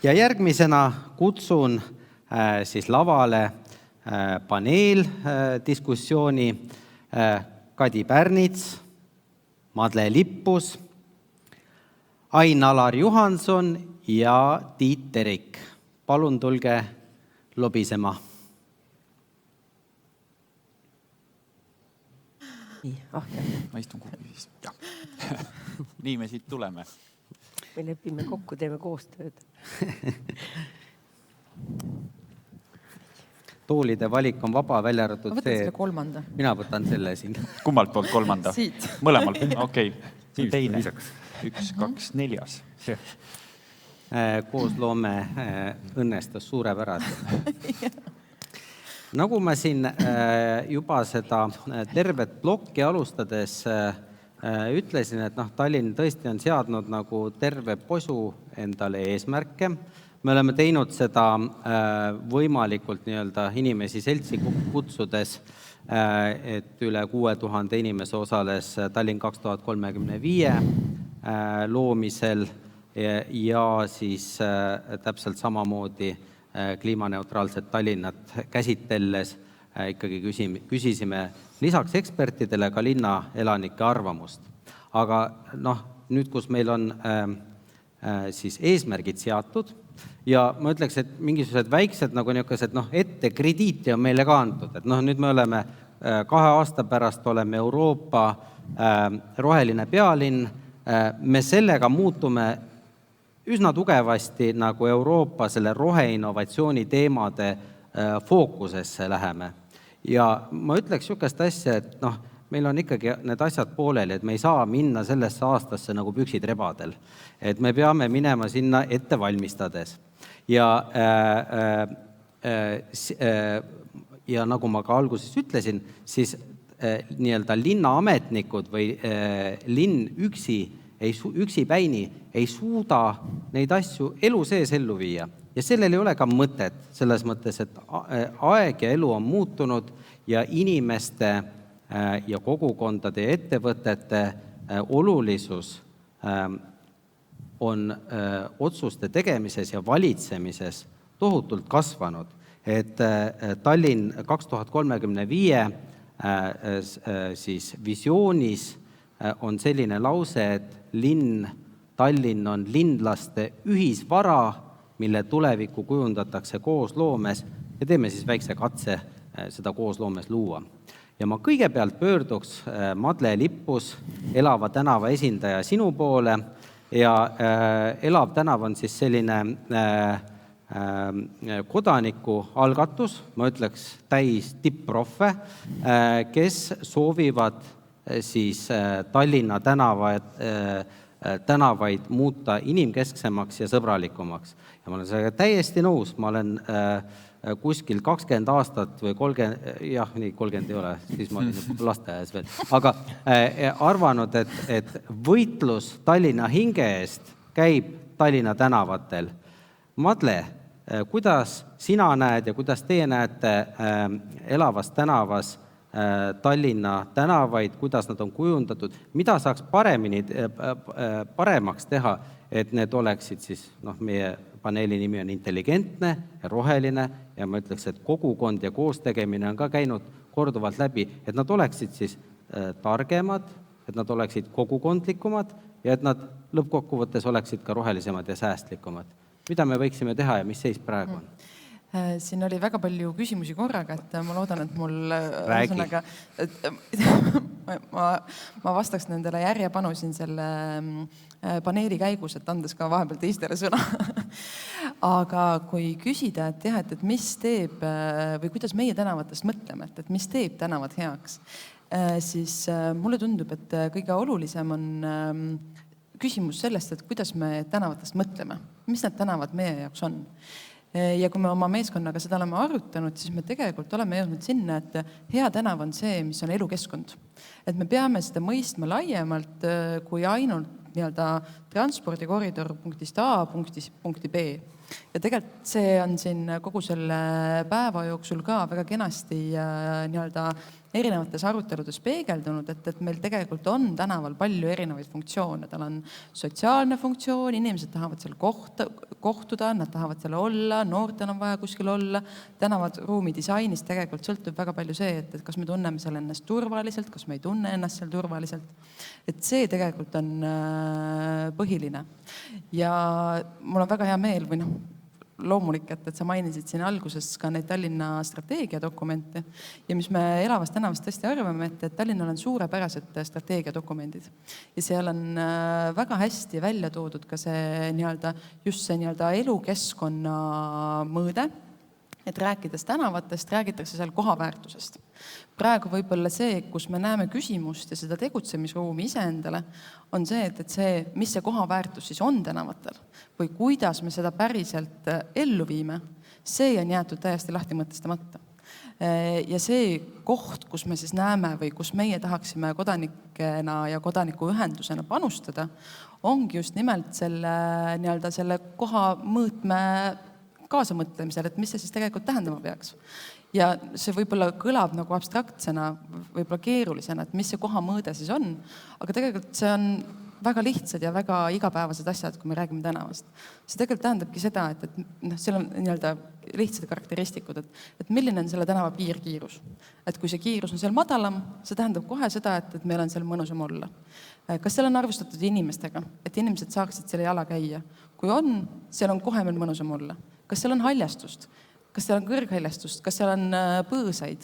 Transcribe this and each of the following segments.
Ja järgmisena kutsun siis lavale paneeldiskussiooni Kadi Pärnits, Madle Lippus, Ain-Alar Juhanson ja Tiit Terik. Palun tulge lobisema. Ma istun kuhugi siis. Nii me siit tuleme. Me lepime kokku, teeme koostööd. Toolide valik on vaba, välja arvatud Ma võtan selle kolmanda. Mina võtan selle siin. Kummalt poolt kolmanda? Siit. Mõlemalt? Okei. Teine. 1, 2, 4. Koosloome õnnestus suurepäraselt. Nagu ma siin juba seda tervet plokki alustades ütlesin, et Tallinn tõesti on seadnud nagu terve posu endale eesmärke. Me oleme teinud seda võimalikult inimesi seltsi kutsudes, et üle 6000 inimese osales Tallinn 2035 loomisel ja siis täpselt samamoodi kliimaneutraalset Tallinnat käsitelles ikkagi küsisime lisaks ekspertidele ka linna elanike arvamust. Aga nüüd, kus meil on siis eesmärgid seatud ja ma ütleks, et mingisugused väiksed ette krediiti on meile ka antud. Et nüüd me oleme 2 aasta pärast oleme Euroopa roheline pealinn. Me sellega muutume üsna tugevasti nagu Euroopa selle roheinnovatsiooni teemade fookusesse läheme. Ja ma ütleks niisugust asja, et meil on ikkagi need asjad pooleli, et me ei saa minna sellesse aastasse nagu püksid rebadel. Et me peame minema sinna ette valmistades. Ja nagu ma ka alguses ütlesin, siis linnaametnikud või linn üksipäini ei suuda neid asju elu sees ellu viia. Ja sellel ei ole ka mõtet, selles mõttes, et aeg ja elu on muutunud ja inimeste ja kogukondade ja ettevõtete olulisus on otsuste tegemises ja valitsemises tohutult kasvanud. Et Tallinn 2035 siis visioonis on selline lause, et Tallinn on linlaste ühisvara, mille tulevikku kujundatakse koosloomes ja teeme siis väikse katse seda koosloomes luua. Ja ma kõigepealt pöörduks Madle Lippus, Elava tänava esindaja sinu poole ja Elav tänav on siis selline kodanikualgatus, ma ütleks täis tipp-proffe, kes soovivad siis Tallinna tänavaid muuta inimkesksemaks ja sõbralikumaks. Ja ma olen sellega täiesti nõus, ma olen kuskil 20 aastat või 30, jah, nii 30 ei ole, siis ma olin lasteaias veel, aga arvanud, et võitlus Tallinna hinge eest käib Tallinna tänavatel. Madle, kuidas sina näed ja kuidas teie näete Elavas tänavas Tallinna tänavaid, kuidas nad on kujundatud, mida saaks paremaks teha, et need oleksid siis, meie paneeli nimi on intelligentne ja roheline ja ma ütleks, et kogukond ja koostegemine on ka käinud korduvalt läbi, et nad oleksid siis targemad, et nad oleksid kogukondlikumad ja et nad lõppkokkuvõttes oleksid ka rohelisemad ja säästlikumad. Mida me võiksime teha ja mis seis praegu on? Siin oli väga palju küsimusi korraga, et ma loodan, et mul ma vastaks nendele järjepanu siin selle paneeli käigus, et andes ka vahepeal teistele sõna. Aga kui küsida, et mis teeb või kuidas meie tänavatest mõtleme, et mis teeb tänavad heaks, siis mulle tundub, et kõige olulisem on küsimus sellest, et kuidas me tänavatest mõtleme, mis need tänavad meie jaoks on. Ja kui me oma meeskonnaga seda oleme arutanud, siis me tegelikult oleme jõudnud sinna, et hea tänav on see, mis on elukeskkond. Et me peame seda mõistma laiemalt kui ainult transpordikoridor punktist A punkti B. Ja tegelikult see on siin kogu selle päeva jooksul ka väga kenasti erinevates aruteludes peegeldunud, et meil tegelikult on tänaval palju erinevaid funktsioone. Tal on sotsiaalne funktsioon, inimesed tahavad seal kohtuda, nad tahavad seal olla, noortel on vaja kuskil olla. Tänavad ruumi disainis tegelikult sõltub väga palju see, et kas me tunneme seal ennast turvaliselt, kas me ei tunne ennast seal turvaliselt. Et see tegelikult on põhiline. Ja mul on väga hea meel või loomulik, et sa mainisid siin alguses ka neid Tallinna strateegiadokumente ja mis me Elavast tänavast tõesti arvame, et Tallinnal on suurepärased strateegiadokumendid ja seal on väga hästi välja toodud ka see just see elukeskkonna mõõde, et rääkides tänavatest, räägitakse seal kohaväärtusest. Praegu võib-olla see, kus me näeme küsimust ja seda tegutsemisruumi iseendale, on see, et see, mis see kohaväärtus siis on tänavatel või kuidas me seda päriselt ellu viime, see on jäetud täiesti lahti mõtestamata. Ja see koht, kus me siis näeme või kus meie tahaksime kodanikena ja kodanikuühendusena panustada, ongi just nimelt selle koha mõõtme kaasamõtlemisel, et mis see siis tegelikult tähendama peaks. Ja see võib-olla kõlab nagu abstraktsena, võib-olla keerulisena, et mis see koha mõõde siis on, aga tegelikult see on väga lihtsad ja väga igapäevased asjad, kui me räägime tänavast. See tegelikult tähendabki seda, et seal on lihtsad karakteristikud, et milline on selle tänava piirkiirus. Et kui see kiirus on seal madalam, see tähendab kohe seda, et meil on seal mõnusam olla. Kas seal on arvustatud inimestega, et inimesed saaksid selle jala käia? Kui on, seal on kohe meil mõnusam olla. Kas seal on haljastust? Kas seal on kõrghaljastust? Kas seal on põõsaid?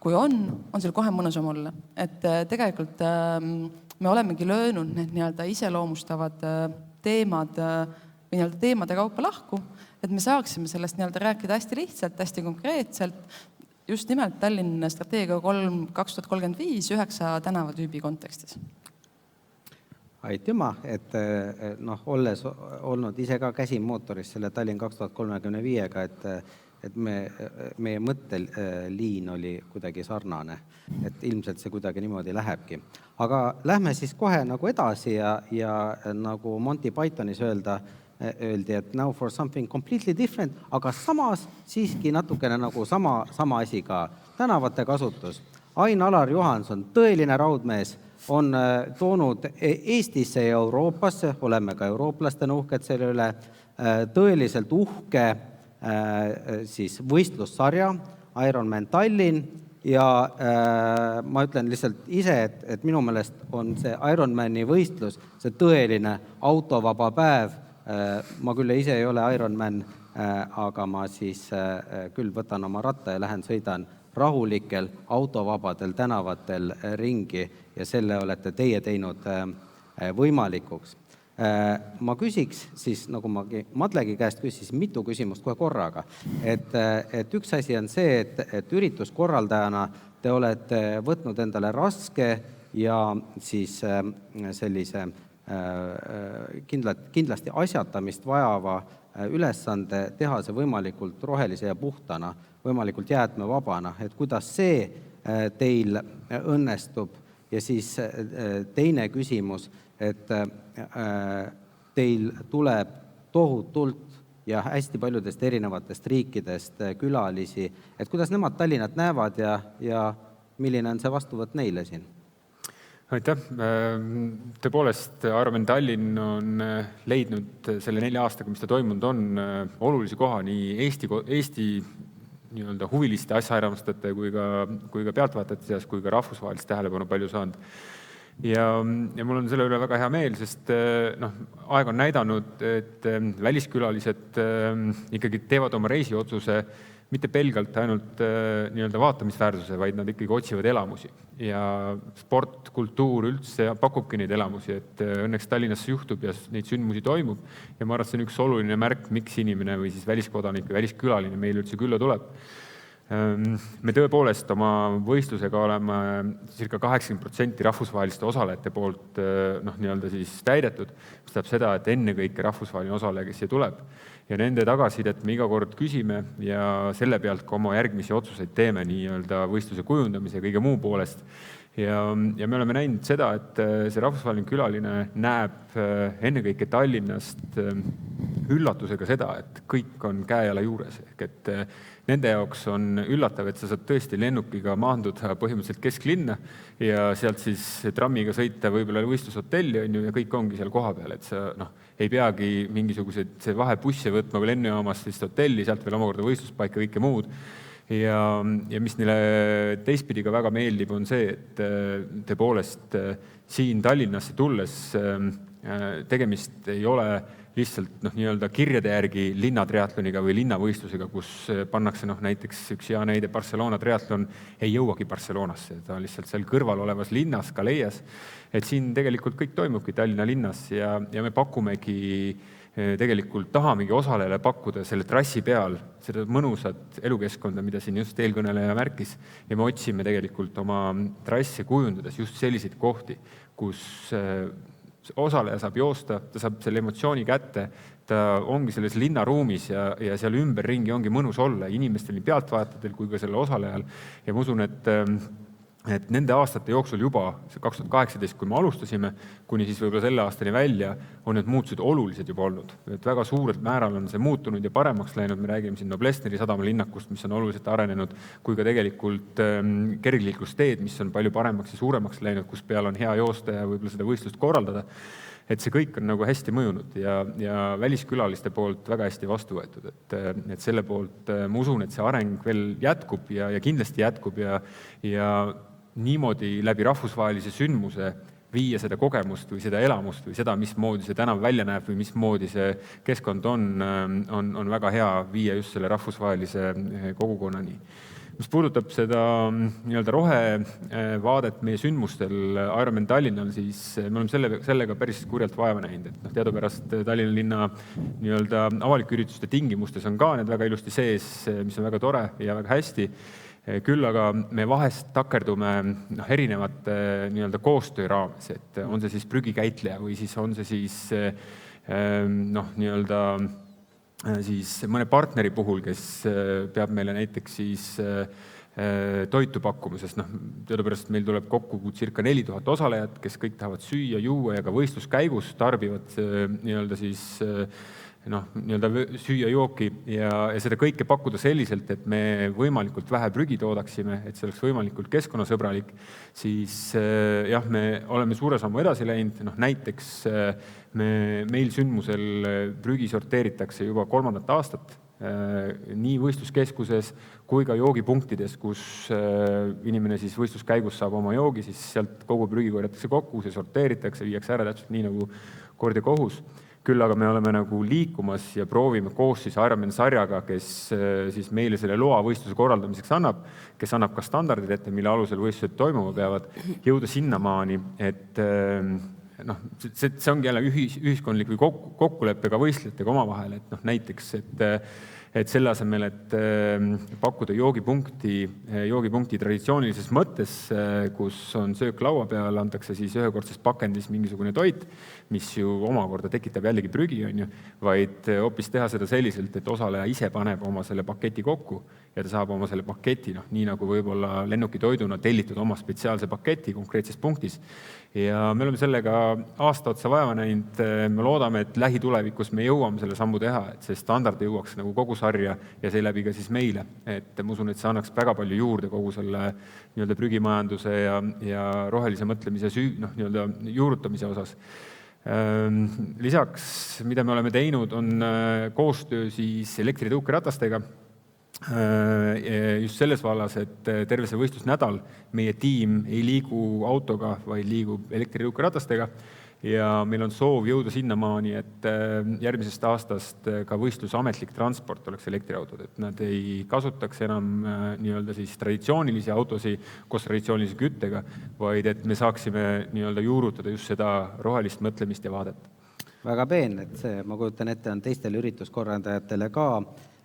Kui on seal kohe mõnusam olla. Et tegelikult me olemegi löönud need iseloomustavad teemad või teemade kaupa lahku, et me saaksime sellest rääkida hästi lihtsalt, hästi konkreetselt, just nimelt Tallinna strateegia 2035 9 tänavatüübi kontekstis. Aitüma, et olles olnud ise ka käsimootoris selle Tallinn 2035-ga, et meie mõtteliin oli kuidagi sarnane, et ilmselt see kuidagi niimoodi lähebki. Aga lähme siis kohe edasi ja nagu Monty Pythonis öeldi, et now for something completely different, aga samas siiski natukene sama asi ka. Tänavate kasutus. Ain-Alar Johanson, tõeline raudmees, on toonud Eestisse ja Euroopasse, oleme ka eurooplastena uhked selle üle, tõeliselt uhke siis võistlussarja Ironman Tallinn ja ma ütlen lihtsalt ise, et minu meelest on see Ironmani võistlus, see tõeline autovaba päev. Ma küll ise ei ole Ironman, aga ma siis küll võtan oma ratta ja lähen sõidan rahulikel autovabadel tänavatel ringi ja selle olete teie teinud võimalikuks. Ma küsiks siis, nagu ma Madlegi käest küsis, mitu küsimust kohe korraga. Et üks asi on see, et ürituskorraldajana te olete võtnud endale raske ja siis sellise kindlasti asjatamist vajava ülesande teha see võimalikult rohelise ja puhtana, võimalikult jäätmevabana, et kuidas see teil õnnestub. Ja siis teine küsimus, et teil tuleb tohutult ja hästi paljudest erinevatest riikidest külalisi, et kuidas nemad Tallinnat näevad ja milline on see vastuvõtt neile siin? Aitäh. Tõepoolest, Ironman Tallinn on leidnud selle 4 aastaga, mis ta toimunud on, olulisi koha nii Eesti huviliste asjaarmastajate kui ka pealtvaatajate seas, kui ka rahvusvahelist tähelepanu palju saanud. Ja mul on selle üle väga hea meel, sest aeg on näidanud, et väliskülalised ikkagi teevad oma reisiotsuse mitte pelgalt ainult vaatamisväärsuse, vaid nad ikkagi otsivad elamusi. Ja sport, kultuur üldse pakubki neid elamusi, et õnneks Tallinnas juhtub ja neid sündmusi toimub. Ja ma arvan, et see on üks oluline märk, miks inimene või siis väliskodanik või väliskülaline meil üldse külla tuleb. Me tõepoolest oma võistlusega oleme circa 80% rahvusvaheliste osalejate poolt siis täidetud, mis tähendab seda, et ennekõike rahvusvaheline osaleja, kes siia tuleb. Ja nende tagasisidet me iga kord küsime ja selle pealt ka oma järgmisi otsuseid teeme võistluse kujundamise ja kõige muu poolest. Ja me oleme näinud seda, et see rahvusvaheline külaline näeb ennekõike Tallinnast üllatusega seda, et kõik on käe-jala juures. Ehk et nende jaoks on üllatav, et sa saad tõesti lennukiga maanduda põhimõtteliselt kesklinna ja sealt siis trammiga sõita võib-olla võistlushotelli on ju, ja kõik ongi seal koha peal, et sa ei peagi mingisuguseid vahebusse võtma või lennujaamast siis hotelli, sealt veel omakorda võistluspaika, kõike muud. Ja mis neile teistpidi ka väga meeldib, on see, et tõepoolest siin Tallinnasse tulles tegemist ei ole lihtsalt nii-öelda kirjade järgi linnatriatloniga või linnavõistlusega, kus pannakse näiteks üks hea näide Barcelona triatlon ei jõuagi Barcelonasse, ta on lihtsalt seal kõrval olevas linnas, Calais. Et siin tegelikult kõik toimubki Tallinna linnas ja me pakumegi tegelikult tahamegi osalejale pakkuda selle trassi peal seda mõnusat elukeskkonda, mida siin just eelkõneleja märkis. Ja me otsime tegelikult oma trasse kujundades just selliseid kohti, kus osaleja saab joosta, ta saab selle emotsiooni kätte, ta ongi selles linnaruumis ja seal ümberringi ongi mõnus olla inimestel nii pealtvaatajatel kui ka selle osalejal. Ja ma usun, et nende aastate jooksul juba, 2018, kui me alustasime, kuni siis võib-olla selle aastani välja, on need muutused olulised juba olnud. Et väga suurelt määral on see muutunud ja paremaks läinud. Me räägime siin Noblessneri sadamalinnakust, mis on oluliselt arenenud, kui ka tegelikult kergliiklusteed, mis on palju paremaks ja suuremaks läinud, kus peal on hea joosta ja võib-olla seda võistlust korraldada. Et see kõik on hästi mõjunud ja väliskülaliste poolt väga hästi vastu võetud. Et selle poolt ma usun, et see areng veel jätkub ja kindlasti jätkub ja niimoodi läbi rahvusvahelise sündmuse viia seda kogemust või seda elamust või seda, mismoodi see tänav välja näeb või mismoodi see keskkond on väga hea viia just selle rahvusvahelise kogukonnani. Mis puudutab seda nii-öelda rohevaadet meie sündmustel Ironman Tallinnal, siis me oleme sellega päris kurjalt vaeva näinud. Et teadupärast Tallinna linna nii-öelda avalike ürituste tingimustes on ka need väga ilusti sees, mis on väga tore ja väga hästi. Küll aga me vahest takerdume erinevate nii-öelda koostöö raames, et on see siis prügikäitleja või siis on see siis nii-öelda siis mõne partneri puhul, kes peab meile näiteks siis toitu pakkuma, sest teadupärast meil tuleb kokku circa 4000 osalejat, kes kõik tahavad süüa, juua ja ka võistluskäigus tarbivad nii-öelda siis nii-öelda süüa jooki ja seda kõike pakkuda selliselt, et me võimalikult vähe prügi toodaksime, et see oleks võimalikult keskkonnasõbralik, siis jah, me oleme suure sammu edasi läinud. Näiteks meil sündmusel prügi sorteeritakse juba 3. aastat nii võistluskeskuses kui ka joogipunktides, kus inimene siis võistluskäigus saab oma joogi, siis sealt kogu prügi korjatakse kokku, see sorteeritakse, viiakse ära täpselt nii nagu kord ja kohus. Küll aga me oleme liikumas ja proovime koos siis Ironman sarjaga, kes siis meile selle loa võistluse korraldamiseks annab, kes annab ka standardid ette, mille alusel võistlused toimuma peavad, jõuda sinnamaani, et see ongi jälle ühiskondlik või kokkuleppega võistlejatega omavahel, et näiteks, et selle asemel, et pakkuda joogipunkti traditsioonilises mõttes, kus on söök laua peal, antakse siis ühekordses pakendis mingisugune toit, mis ju omakorda tekitab jällegi prügi, vaid hoopis teha seda selliselt, et osaleja ise paneb oma selle paketi kokku ja ta saab oma selle paketi, nii nagu võib-olla lennukitoiduna tellitud oma spetsiaalse paketi konkreetses punktis. Ja me oleme sellega aasta otsa vaeva näinud. Me loodame, et lähitulevikus me jõuame selle sammu teha, et see standard jõuaks nagu kogu sarja ja seeläbi ka siis meile. Et ma usun, et see annaks väga palju juurde kogu selle nii-öelda prügimajanduse ja rohelise mõtlemise nii-öelda juurutamise osas. Lisaks, mida me oleme teinud, on koostöö siis elektritõukeratastega. Just selles vallas, et terve see võistlusnädal meie tiim ei liigu autoga, vaid liigub elektritõukeratastega ja meil on soov jõuda sinnamaani, et järgmisest aastast ka võistluse ametlik transport oleks elektriautod, et nad ei kasutaks enam nii-öelda siis traditsioonilisi autosi koos traditsioonilise küttega, vaid et me saaksime nii-öelda juurutada just seda rohelist mõtlemist ja vaadet. Väga peen, et see, ma kujutan ette, on teistele ürituskorraldajatele ka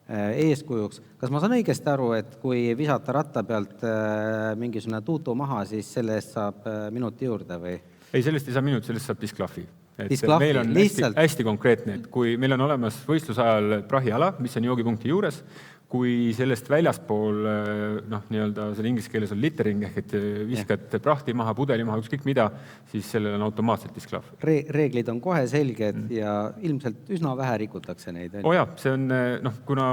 eeskujuks. Kas ma saan õigesti aru, et kui visata ratta pealt mingisugune tuutu maha, siis selle eest saab minuti juurde või? Ei, sellest ei saa minut, sellest saab disklahvi. Disklahvi, meil on lihtsalt? hästi konkreetne, et kui meil on olemas võistluse ajal prahiala, mis on joogipunkti juures, kui sellest väljaspool nii-öelda selle inglise keeles on littering ehk et viskad prahti maha, pudeli maha, ükskõik mida, siis sellel on automaatselt disklav. Reeglid on kohe selged ja ilmselt üsna vähe rikutakse neid. See on, kuna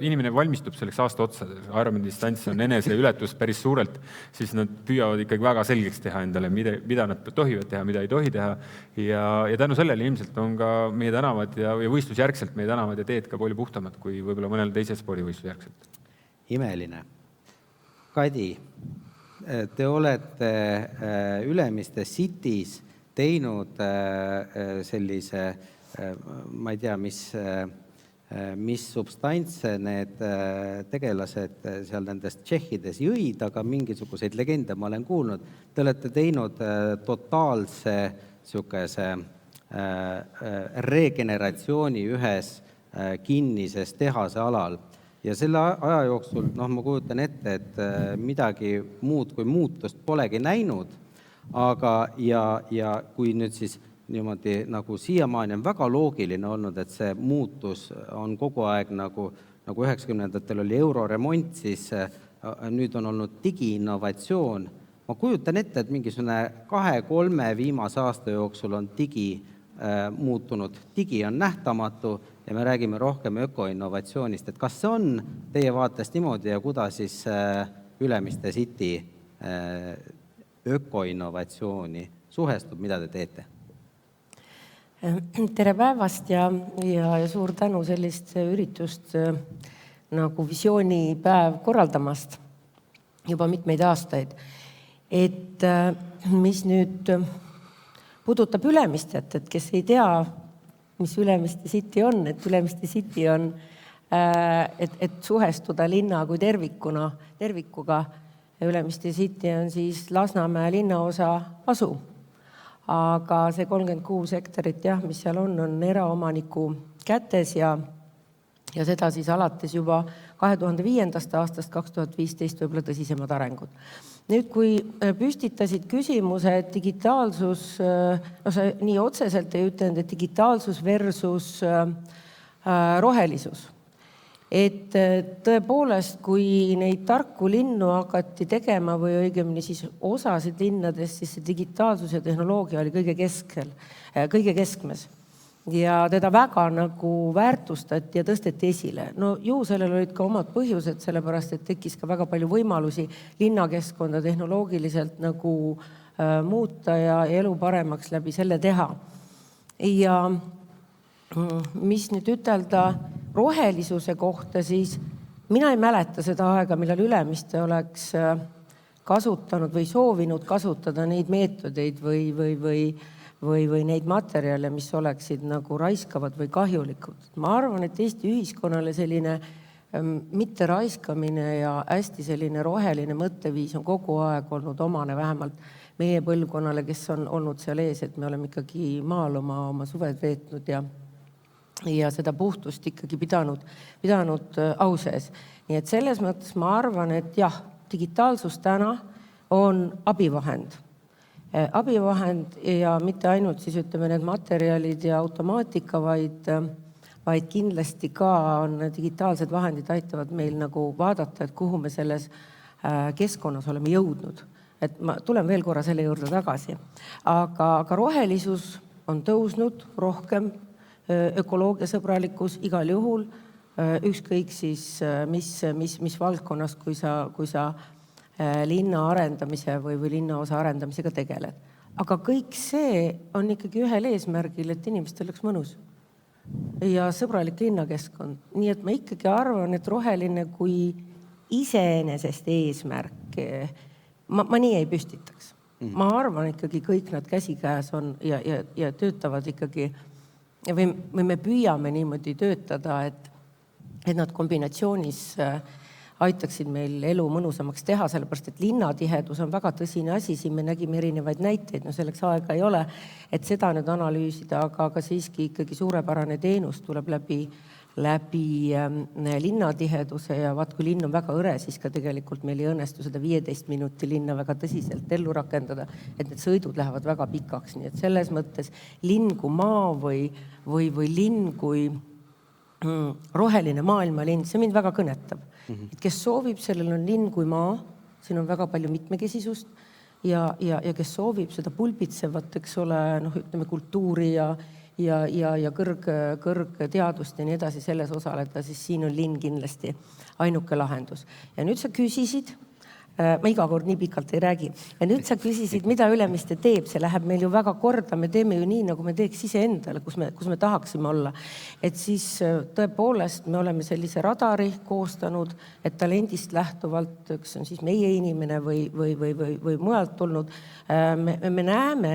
inimene valmistub selleks aasta otsa, Ironmani distants on enese ületus päris suurelt, siis nad püüavad ikkagi väga selgeks teha endale, mida nad tohivad teha, mida ei tohi teha. Ja tänu sellele ilmselt on ka meie tänavad ja võistlusjärgselt meie tänavad ja teed ka palju puhtamad kui võib-olla mõnel teise spordivõistluse järgselt. Imeline. Kadi, te olete Ülemiste City's teinud sellise, ma ei tea, mis substantse need tegelased seal nendest tšehhides jõid, aga mingisuguseid legende ma olen kuulnud. Te olete teinud totaalse sükese regeneratsiooni ühes kinnises tehase alal. Ja selle aja jooksul, ma kujutan ette, et midagi muud kui muutust polegi näinud, aga ja kui nüüd siis niimoodi nagu siiamaani on väga loogiline olnud, et see muutus on kogu aeg nagu 90-ndatel oli euroremont, siis nüüd on olnud digiinnovatsioon. Ma kujutan ette, et mingisugune 2-3 viimase aasta jooksul on digi muutunud. Digi on nähtamatu ja me räägime rohkem ökoinnovatsioonist. Et kas see on teie vaatest niimoodi ja kuidas siis Ülemiste City ökoinnovatsiooni suhestub, mida te teete? Tere päevast ja suur tänu sellist üritust nagu visioonipäev korraldamast juba mitmeid aastaid. Et mis nüüd puudutab Ülemistet, et kes ei tea, mis Ülemiste City on, et Ülemiste City on, et suhestuda linna kui tervikuga. Ülemiste City on siis Lasnamäe linnaosa asu. Aga see 36 hektarit, mis seal on eraomaniku kätes ja seda siis alates juba 2005. aastast 2015 võib-olla tõsisemad arengud. Nüüd, kui püstitasid küsimuse, et digitaalsus, sa nii otseselt ei ütlenud, et digitaalsus versus rohelisus. Et tõepoolest, kui neid tarku linnu hakati tegema või õigemini siis osasid linnadest, siis see digitaalsus ja tehnoloogia oli kõige keskmes. Ja teda väga nagu väärtustati ja tõsteti esile. No ju sellel olid ka omad põhjused, sellepärast, et tekkis ka väga palju võimalusi linnakeskkonda tehnoloogiliselt nagu muuta ja elu paremaks läbi selle teha. Ja mis nüüd ütelda rohelisuse kohta, siis mina ei mäleta seda aega, millal Ülemiste oleks kasutanud või soovinud kasutada neid meetodeid või neid materjale, mis oleksid nagu raiskavad või kahjulikud. Ma arvan, et Eesti ühiskonnale selline mitte raiskamine ja hästi selline roheline mõtteviis on kogu aeg olnud omane, vähemalt meie põlvkonnale, kes on olnud seal ees, et me oleme ikkagi maal oma suved veetnud ja seda puhtust ikkagi pidanud au sees. Nii et selles mõttes ma arvan, et jah, digitaalsus täna on abivahend ja mitte ainult siis ütleme need materjalid ja automaatika, vaid kindlasti ka on digitaalsed vahendid aitavad meil nagu vaadata, et kuhu me selles keskkonnas oleme jõudnud. Et ma tulen veel korra selle juurde tagasi. Aga rohelisus on tõusnud rohkem, ökoloogiasõbralikkus igal juhul, ükskõik siis mis valdkonnas, kui sa linna arendamise või linnaosa arendamisega tegeled. Aga kõik see on ikkagi ühel eesmärgil, et inimestel oleks mõnus ja sõbralik linnakeskkond. Nii et ma ikkagi arvan, et roheline kui iseenesest eesmärk, ma nii ei püstitaks. Ma arvan ikkagi kõik nad käsikäes on ja töötavad ikkagi või me püüame niimoodi töötada, et nad kombinatsioonis aitaksid meil elu mõnusamaks teha, sellepärast, et linnatihedus on väga tõsine asi, siin me nägime erinevaid näiteid, selleks aega ei ole, et seda nüüd analüüsida, aga siiski ikkagi suurepärane teenus tuleb läbi linnatiheduse ja vaat kui linn on väga õre, siis ka tegelikult meil ei õnnestu seda 15 minuti linna väga tõsiselt ellu rakendada, et need sõidud lähevad väga pikaks, nii et selles mõttes linn kui maa või linn kui roheline maailmalinn, see mind väga kõnetab. Et kes soovib, sellel on linn kui maa, siin on väga palju mitmekesisust ja kes soovib seda pulbitsevat, eks ole, ütleme kultuuri ja kõrgteadust ja nii edasi selles osaleda, siis siin on linn kindlasti ainuke lahendus. Ja nüüd sa küsisid, ma iga kord nii pikalt ei räägi, ja nüüd sa küsisid, mida Ülemiste teeb, see läheb meil ju väga korda, me teeme ju nii, nagu me teeks iseendale, kus me tahaksime olla. Et siis tõepoolest me oleme sellise radari koostanud, et talendist lähtuvalt, üks on siis meie inimene või mujalt tulnud, me näeme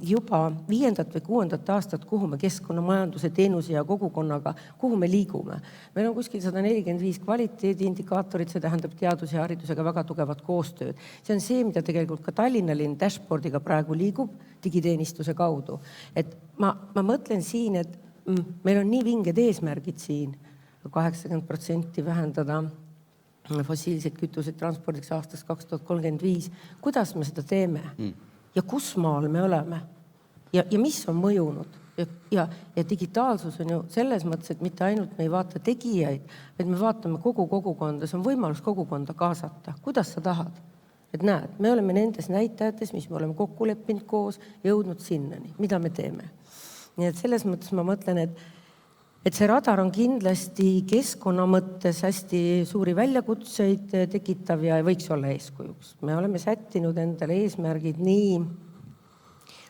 juba 5. või 6. aastat, kuhu me keskkonnamajanduse teenuse ja kogukonnaga, kuhu me liigume. Meil on kuskil 145 kvaliteediindikaatorit, see tähendab teadus- ja haridusega väga tugevat koostööd. See on see, mida tegelikult ka Tallinna linn dashboardiga praegu liigub digiteenistuse kaudu. Et ma mõtlen siin, et meil on nii vinged eesmärgid siin, 80% vähendada fossiilseid kütuseid transpordiks aastast 2035. Kuidas me seda teeme? Ja kus maal me oleme? Ja mis on mõjunud? Ja digitaalsus on ju selles mõttes, et mitte ainult me ei vaata tegijaid, vaid me vaatame kogu kogukonda, see on võimalus kogukonda kaasata. Kuidas sa tahad? Et näed, me oleme nendes näitajates, mis me oleme kokku leppinud koos, jõudnud sinnani, mida me teeme. Nii et selles mõttes ma mõtlen, et see radar on kindlasti keskkonna mõttes hästi suuri väljakutseid tekitav ja võiks olla eeskujuks. Me oleme sättinud endale eesmärgid nii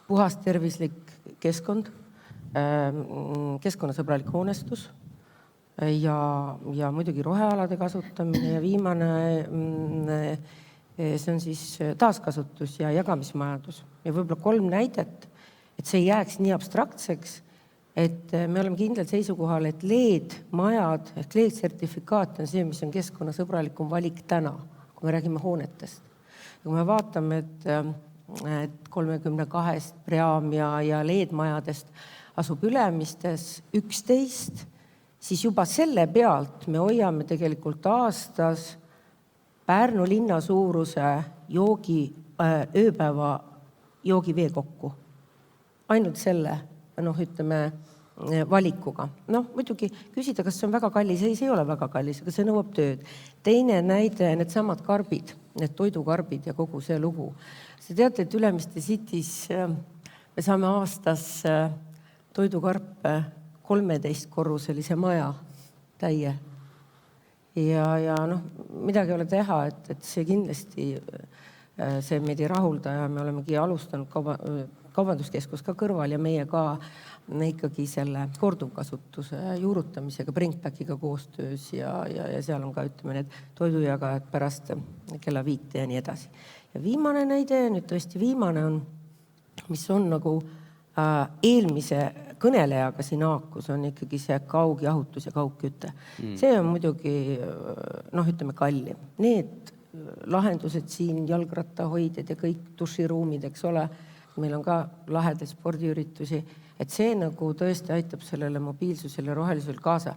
puhas tervislik keskkond, keskkonnasõbralik hoonestus ja muidugi rohealade kasutamine ja viimane, see on siis taaskasutus ja jagamismajandus. Ja võib-olla 3 näidet, et see ei jääks nii abstraktseks, et me oleme kindlalt seisukohal, et LED-majad ehk LED-sertifikaat on see, mis on keskkonnasõbralikum valik täna, kui me räägime hoonetest. Ja kui me vaatame, et 32 pream ja LED-majadest asub Ülemistes 11, siis juba selle pealt me hoiame tegelikult aastas Pärnu linna suuruse ööpäeva joogivee kokku. Ainult selle, ütleme, valikuga. Muidugi küsida, kas see on väga kallis, ei, see ei ole väga kallis, aga see nõuab tööd. Teine näide, need samad karbid, need toidukarbid ja kogu see lugu. Sa teate, et Ülemiste City's me saame aastas toidukarpe 13-korruselise maja täie. Ja midagi ei ole teha, et see kindlasti see meid ei rahulda ja me olemegi alustanud kaubanduskeskus ka kõrval ja meie ka ikkagi selle korduvkasutuse juurutamisega, Bringbackiga koostöös ja seal on ka, ütleme, need toidujagajad pärast kella 5 ja nii edasi. Ja viimane näide, nüüd tõesti viimane on, mis on nagu eelmise kõnelejaga siin haakus, on ikkagi see kaugjahutus ja kaugküte. See on muidugi, ütleme, kallim. Need lahendused siin, jalgrattahoidjad ja kõik duširuumid, eks ole, meil on ka lahedaid spordiüritusi, et see nagu tõesti aitab sellele mobiilsusele rohelisusele kaasa,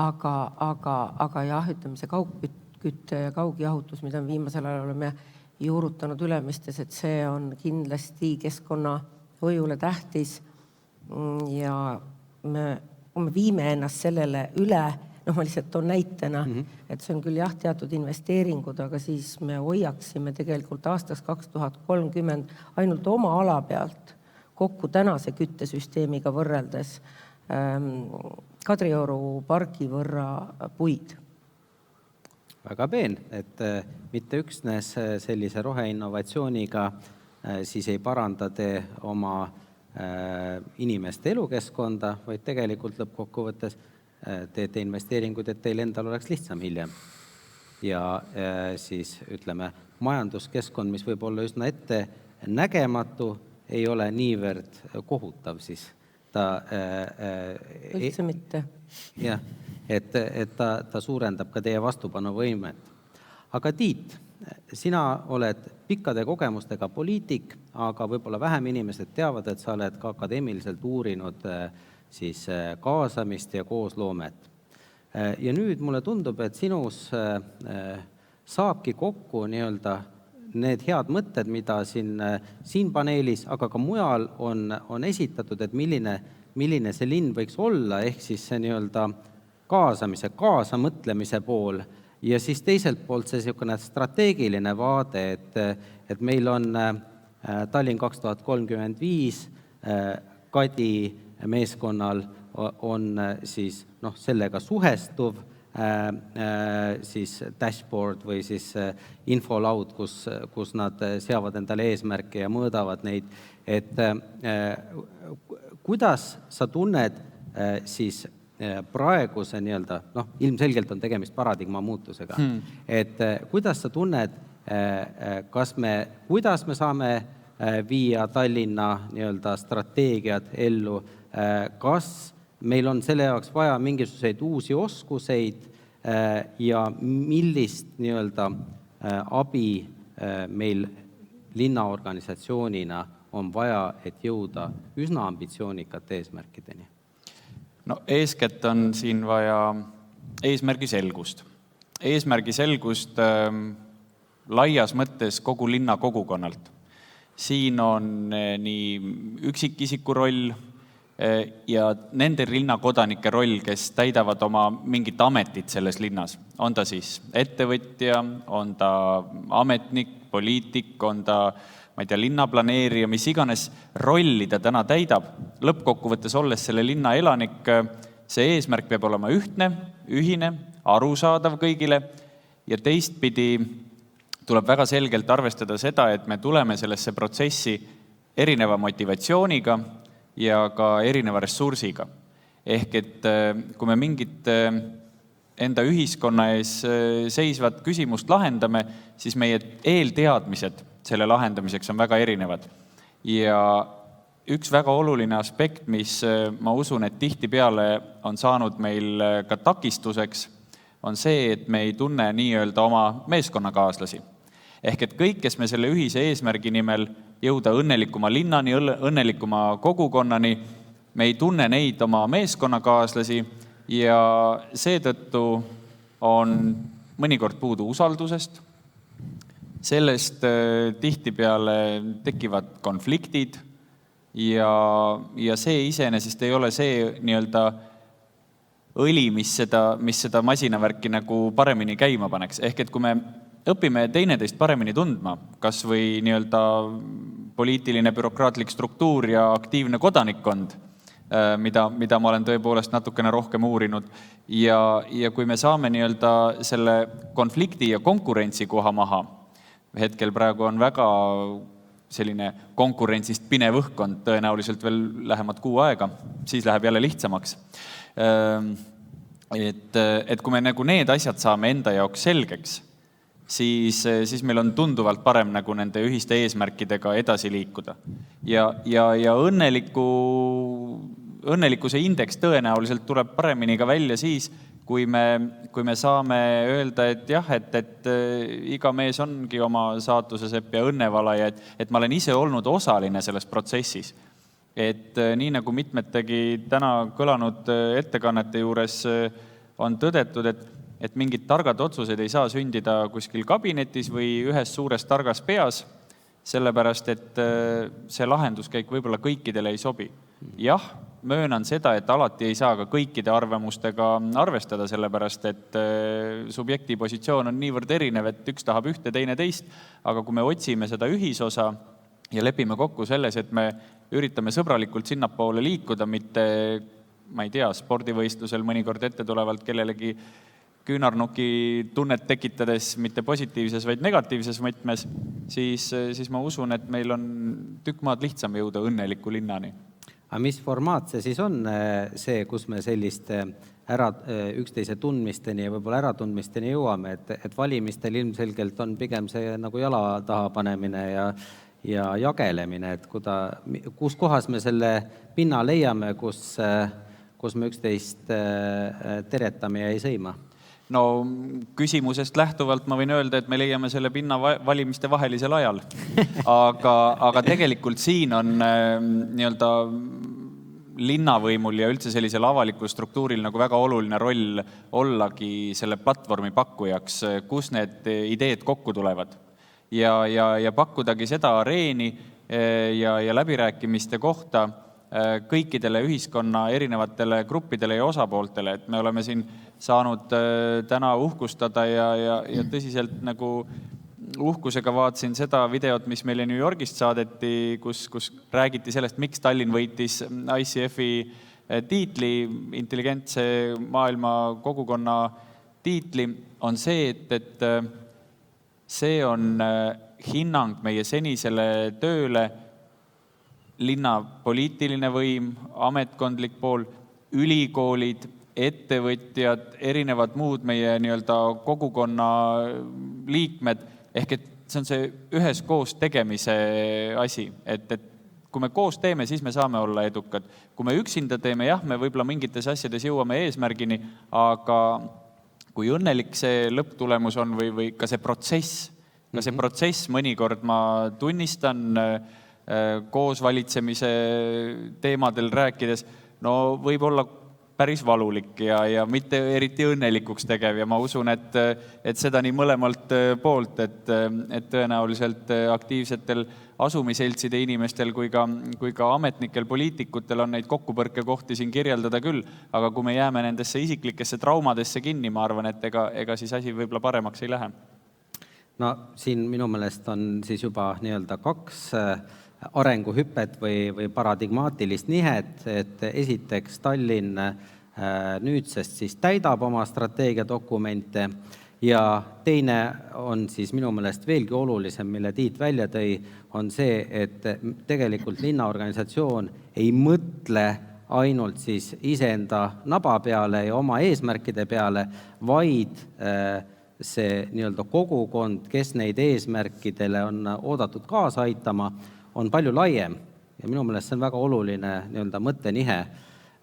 aga jah, ütleme, see kaugkütte ja kaugjahutus, mida viimasel ajal oleme juurutanud Ülemistes, et see on kindlasti keskkonna hoiule tähtis ja me viime ennast sellele üle, ma lihtsalt toon näitena, et see on küll jah teatud investeeringud, aga siis me hoiaksime tegelikult aastaks 2030 ainult oma ala pealt kokku tänase küttesüsteemiga võrreldes Kadrioru pargi võrra puid. Väga peen, et mitte üksnes sellise roheinnovatsiooniga siis ei paranda te oma inimeste elukeskkonda, vaid tegelikult lõppkokkuvõttes teete investeeringud, et teil endal oleks lihtsam hiljem. Ja siis ütleme, majanduskeskkond, mis võib olla üsna ette nägematu, ei ole niivõrd kohutav siis. Üldse mitte. Jah, et ta suurendab ka teie vastupanuvõimet. Aga Tiit, sina oled pikkade kogemustega poliitik, aga võib-olla vähem inimesed teavad, et sa oled ka akadeemiliselt uurinud siis kaasamist ja koosloomet. Ja nüüd mulle tundub, et sinus saabki kokku nii-öelda need head mõtted, mida siin paneelis, aga ka mujal on esitatud, et milline see linn võiks olla, ehk siis see nii-öelda kaasamise, kaasamõtlemise pool ja siis teiselt poolt see niisugune strateegiline vaade, et meil on Tallinn 2035, Kadi meeskonnal on siis sellega suhestuv siis dashboard või siis infolaud, kus nad seavad endale eesmärke ja mõõdavad neid, et kuidas sa tunned siis praeguse nii-öelda, ilmselgelt on tegemist paradigma muutusega, et kuidas sa tunned, kuidas me saame viia Tallinna nii-öelda strateegiad ellu, kas meil on selle jaoks vaja mingisuguseid uusi oskuseid ja millist nii-öelda abi meil linnaorganisatsioonina on vaja, et jõuda üsna ambitsioonikate eesmärkideni? No eeskätt on siin vaja eesmärgi selgust. Eesmärgi selgust laias mõttes kogu linna kogukonnalt. Siin on nii üksikisiku roll ja nende linnakodanike roll, kes täidavad oma mingit ametit selles linnas. On ta siis ettevõtja, on ta ametnik, poliitik, on ta linnaplaneerija, mis iganes rolli ta täna täidab. Lõppkokkuvõttes olles selle linna elanik, see eesmärk peab olema ühine, arusaadav kõigile ja teistpidi tuleb väga selgelt arvestada seda, et me tuleme sellesse protsessi erineva motivatsiooniga ja ka erineva ressursiga. Ehk et kui me mingit enda ühiskonna ees seisvat küsimust lahendame, siis meie eelteadmised selle lahendamiseks on väga erinevad. Ja üks väga oluline aspekt, mis ma usun, et tihtipeale on saanud meil ka takistuseks, on see, et me ei tunne nii-öelda oma meeskonnakaaslasi. Ehk et kõik, kes me selle ühise eesmärgi nimel jõuda õnnelikuma linnani, õnnelikuma kogukonnani, me ei tunne neid oma meeskonnakaaslasi ja seetõttu on mõnikord puudu usaldusest. Sellest tihtipeale tekivad konfliktid ja see iseenesest ei ole see nii-öelda õli, mis seda masinavärki nagu paremini käima paneks. Ehk et kui me õpime teineteist paremini tundma, kas või nii-öelda poliitiline bürokraatlik struktuur ja aktiivne kodanikkond, mida ma olen tõepoolest natukene rohkem uurinud. Ja kui me saame nii-öelda selle konflikti ja konkurentsi koha maha, hetkel praegu on väga selline konkurentsist pinev õhkkond, tõenäoliselt veel lähemad 6 aega, siis läheb jälle lihtsamaks. Et kui me nagu need asjad saame enda jaoks selgeks, siis meil on tunduvalt parem nagu nende ühiste eesmärkidega edasi liikuda. Ja õnnelikkuse indeks tõenäoliselt tuleb paremini ka välja siis, kui me saame öelda, et jah, et iga mees ongi oma saatuse sepp ja õnnevalaja, et ma olen ise olnud osaline selles protsessis. Et nii nagu mitmetegi täna kõlanud ettekannete juures on tõdetud, et mingid targad otsused ei saa sündida kuskil kabinetis või ühes suures targas peas, sellepärast, et see lahenduskäik võib-olla kõikidele ei sobi. Jah, möönan seda, et alati ei saa ka kõikide arvamustega arvestada, sellepärast, et subjekti positsioon on niivõrd erinev, et üks tahab ühte, teine teist, aga kui me otsime seda ühisosa ja lepime kokku selles, et me üritame sõbralikult sinnapoole liikuda, mitte, ma ei tea, spordivõistlusel mõnikord ette tulevalt kellelegi küünarnuki tunnet tekitades, mitte positiivses, vaid negatiivses mõtmes, siis ma usun, et meil on tükk maad lihtsam jõuda õnneliku linnani. Aga mis formaat see siis on see, kus me selliste üksteise tundmisteni ja võib-olla äratundmisteni jõuame, et valimistel ilmselgelt on pigem see nagu jala taha panemine ja jagelemine, et kus kohas me selle pinna leiame, kus me üksteist teretame ja ei sõima? No küsimusest lähtuvalt ma võin öelda, et me leiame selle pinna valimiste vahelisel ajal. Aga tegelikult siin on nii-öelda linnavõimul ja üldse sellisel avalikul struktuuril nagu väga oluline roll ollagi selle platvormi pakkujaks, kus need ideed kokku tulevad. Ja pakkudagi seda areeni ja läbirääkimiste kohta, kõikidele ühiskonna erinevatele gruppidele ja osapooltele, et me oleme siin saanud täna uhkustada ja tõsiselt nagu uhkusega vaatasin seda videot, mis meile New Yorgist saadeti, kus räägiti sellest, miks Tallinn võitis ICF-i tiitli, intelligentse maailma kogukonna tiitli, on see, et see on hinnang meie senisele tööle, linna poliitiline võim, ametkondlik pool, ülikoolid, ettevõtjad, erinevad muud meie nii-öelda kogukonna liikmed, ehk et see on see üheskoos tegemise asi, et kui me koos teeme, siis me saame olla edukad. Kui me üksinda teeme, jah, me võib-olla mingites asjades jõuame eesmärgini, aga kui õnnelik see lõpptulemus on või ka see protsess, mõnikord ma tunnistan koos valitsemise teemadel rääkides, no võib olla päris valulik ja mitte eriti õnnelikuks tegev ja ma usun, et seda nii mõlemalt poolt, et tõenäoliselt aktiivsetel asumiseltside inimestel kui ka ametnikel, poliitikutel on neid kokkupõrkekohti siin kirjeldada küll, aga kui me jääme nendesse isiklikesse traumadesse kinni, ma arvan, et ega siis asi võib-olla paremaks ei lähe. No siin minu meelest on siis juba nii-öelda 2 arenguhüpet või paradigmaatilist nihet, et esiteks Tallinn nüüdsest siis täidab oma strateegiadokumente ja teine on siis minu meelest veelgi olulisem, mille Tiit välja tõi, on see, et tegelikult linnaorganisatsioon ei mõtle ainult siis iseenda naba peale ja oma eesmärkide peale, vaid see nii-öelda kogukond, kes neid eesmärkidele on oodatud kaasa aitama, on palju laiem ja minu meelest see on väga oluline nii-öelda mõttenihe.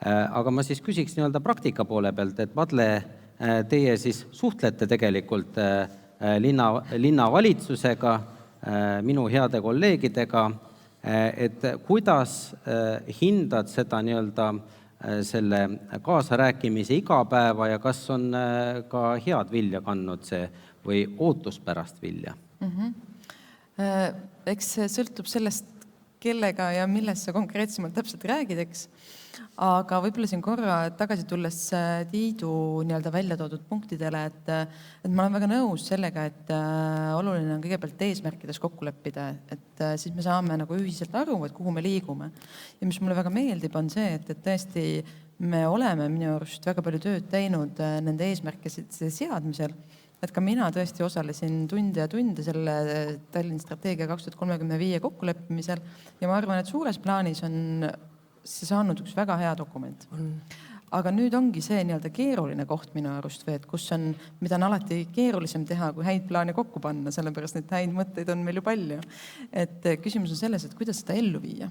Aga ma siis küsiks nii-öelda praktika poole pealt, et Madle, teie siis suhtlete tegelikult linnavalitsusega, minu heade kolleegidega, et kuidas hindad seda nii-öelda selle kaasarääkimise igapäeva ja kas on ka head vilja kandnud see või ootuspärast vilja? Eks see sõltub sellest, kellega ja millest sa konkreetsemalt täpselt räägid, eks. Aga võib-olla siin korra tagasi tulles Tiidu nii-öelda välja toodud punktidele, et ma olen väga nõus sellega, et oluline on kõigepealt eesmärkides kokku leppida, et siis me saame nagu ühiselt aru, et kuhu me liigume. Ja mis mulle väga meeldib, on see, et tõesti me oleme minu arust väga palju tööd teinud nende eesmärkide seadmisel, et ka mina tõesti osalesin tunde ja tunde selle Tallinna strateegia 2035 kokkuleppimisel ja ma arvan, et suures plaanis on see saanud üks väga hea dokument. Aga nüüd ongi see nii-öelda keeruline koht minu arust või, et kus on, mida on alati keerulisem teha, kui häid plaane kokku panna, sellepärast neid häid mõtteid on meil ju palju. Et küsimus on selles, et kuidas seda ellu viia.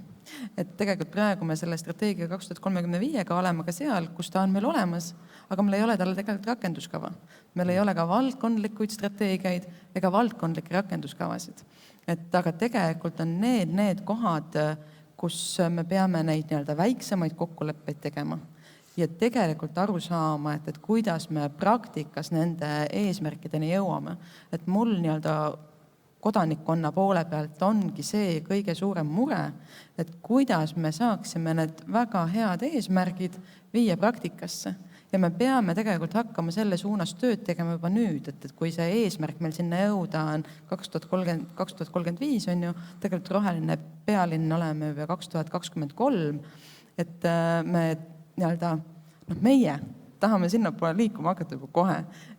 Et tegelikult praegu me selle strateegia 2035-ga oleme ka seal, kus ta on meil olemas, aga meil ei ole talle tegelikult rakenduskava. Meil ei ole ka valdkondlikuid strateegiaid ega valdkondlikke rakenduskavasid. Et aga tegelikult on need kohad, kus me peame neid nii-öelda väiksemaid kokkuleppeid tegema ja tegelikult aru saama, et kuidas me praktikas nende eesmärkideni jõuame. Et mul nii-öelda kodanikkonna poole pealt ongi see kõige suurem mure, et kuidas me saaksime need väga head eesmärgid viia praktikasse. Ja me peame tegelikult hakkama selle suunas tööd tegema juba nüüd, et kui see eesmärk meil sinna jõuda on 2035 on ju, tegelikult roheline pealinn oleme juba 2023, et me nii-öelda, meie tahame sinnapoole liikuma hakata juba kohe,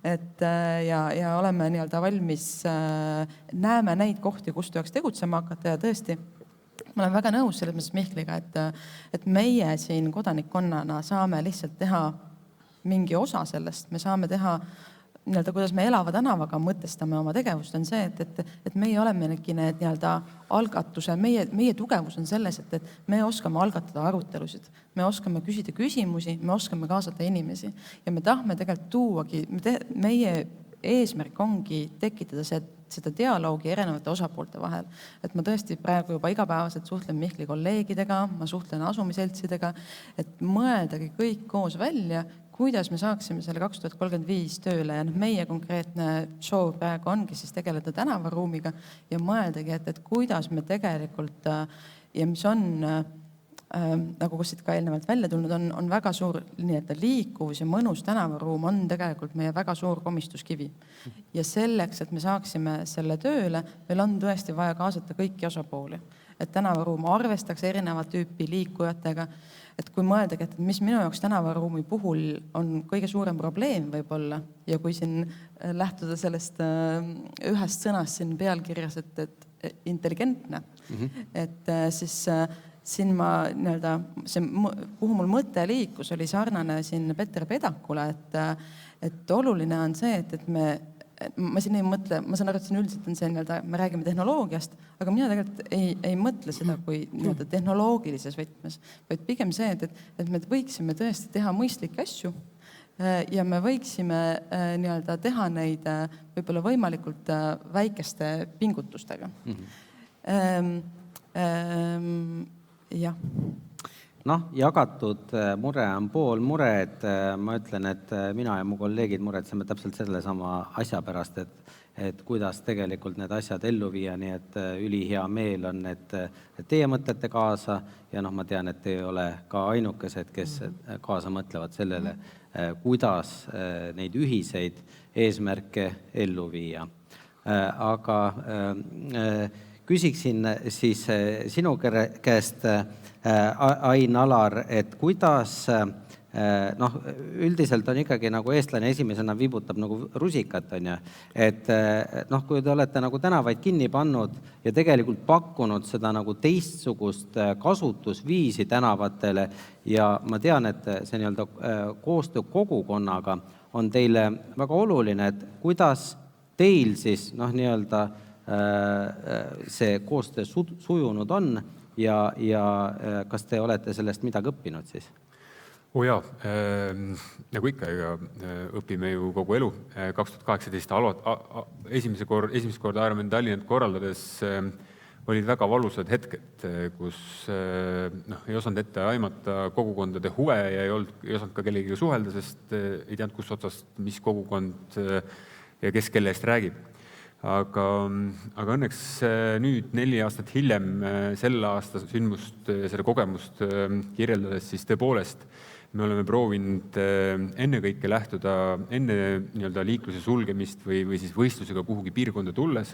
et ja oleme nii-öelda valmis, näeme neid kohti, kus tuleks tegutsema hakata ja tõesti, ma olen väga nõus selles mõttes Mihkliga, et meie siin kodanikkonnana saame lihtsalt teha mingi osa sellest, me saame teha nii-öelda, kuidas me elava tänavaga mõtestame oma tegevust, on see, et meie olemegi need nii-öelda algatuse, meie tugevus on selles, et me oskame algatada arutelusid, me oskame küsida küsimusi, me oskame kaasata inimesi ja me tahame tegelikult tuuagi, meie eesmärk ongi tekitada seda dialoogi erinevate osapoolte vahel. Et ma tõesti praegu juba igapäevaselt suhtlen Mihkli kolleegidega, ma suhtlen asumiseltsidega, et mõeldagi kõik koos välja, kuidas me saaksime selle 2035 tööle ja meie konkreetne soov praegu ongi siis tegeleda tänavaruumiga ja mõeldagi, et kuidas me tegelikult ja mis on nagu kus siit ka eelnevalt välja tulnud on väga suur nii-öelda liikuvus ja mõnus tänavaruum on tegelikult meie väga suur komistuskivi. Ja selleks, et me saaksime selle tööle, meil on tõesti vaja kaasata kõiki osapooli. Et tänavaruum arvestaks erinevat tüüpi liikujatega. Et kui mõeldagi, et mis minu jaoks tänavaruumi puhul on kõige suurem probleem võib-olla ja kui siin lähtuda sellest ühest sõnast siin pealkirjas, et intelligentne, et siis siin ma nii-öelda, kuhu mul mõte liikus, oli sarnane siin Peter Pedakule, et oluline on see, et ma siin ei mõtle, ma saan aru, et siin üldiselt on see nii-öelda, me räägime tehnoloogiast, aga mina tegelikult ei mõtle seda kui nii-öelda tehnoloogilises võtmes, vaid pigem see, et me võiksime tõesti teha mõistlikke asju ja me võiksime nii-öelda teha neid võib-olla võimalikult väikeste pingutustega. Jah. Noh, jagatud mure on pool mure, et ma ütlen, et mina ja mu kolleegid muretseme täpselt selle sama asja pärast, et kuidas tegelikult need asjad ellu viia, nii et ülihea meel on, et teie mõtlete kaasa ja ma tean, et te ei ole ka ainukesed, kes kaasa mõtlevad sellele, kuidas neid ühiseid eesmärke ellu viia. Aga küsiksin siis sinu käest, Ain-Alar, et kuidas, üldiselt on ikkagi nagu eestlane esimesena vibutab nagu rusikat, on ju, et kui te olete nagu tänavaid kinni pannud ja tegelikult pakkunud seda nagu teistsugust kasutusviisi tänavatele ja ma tean, et see nii-öelda koostöö kogukonnaga on teile väga oluline, et kuidas teil siis nii-öelda see koostöö sujunud on ja kas te olete sellest midagi õppinud siis? Jaa, nagu ikka, õpime ju kogu elu. 2018 esimest korda Ironman Tallinnat korraldades olid väga valusad hetked, kus ei osanud ette aimata kogukondade huve ja ei osanud ka kellegiga suhelda, sest ei teadnud, kus otsast, mis kogukond ja kes kelle eest räägib. Aga õnneks nüüd 4 aastat hiljem selle aasta sündmust ja selle kogemust kirjeldades, siis tõepoolest me oleme proovinud ennekõike lähtuda enne nii-öelda liikluse sulgemist või siis võistlusega kuhugi piirkonda tulles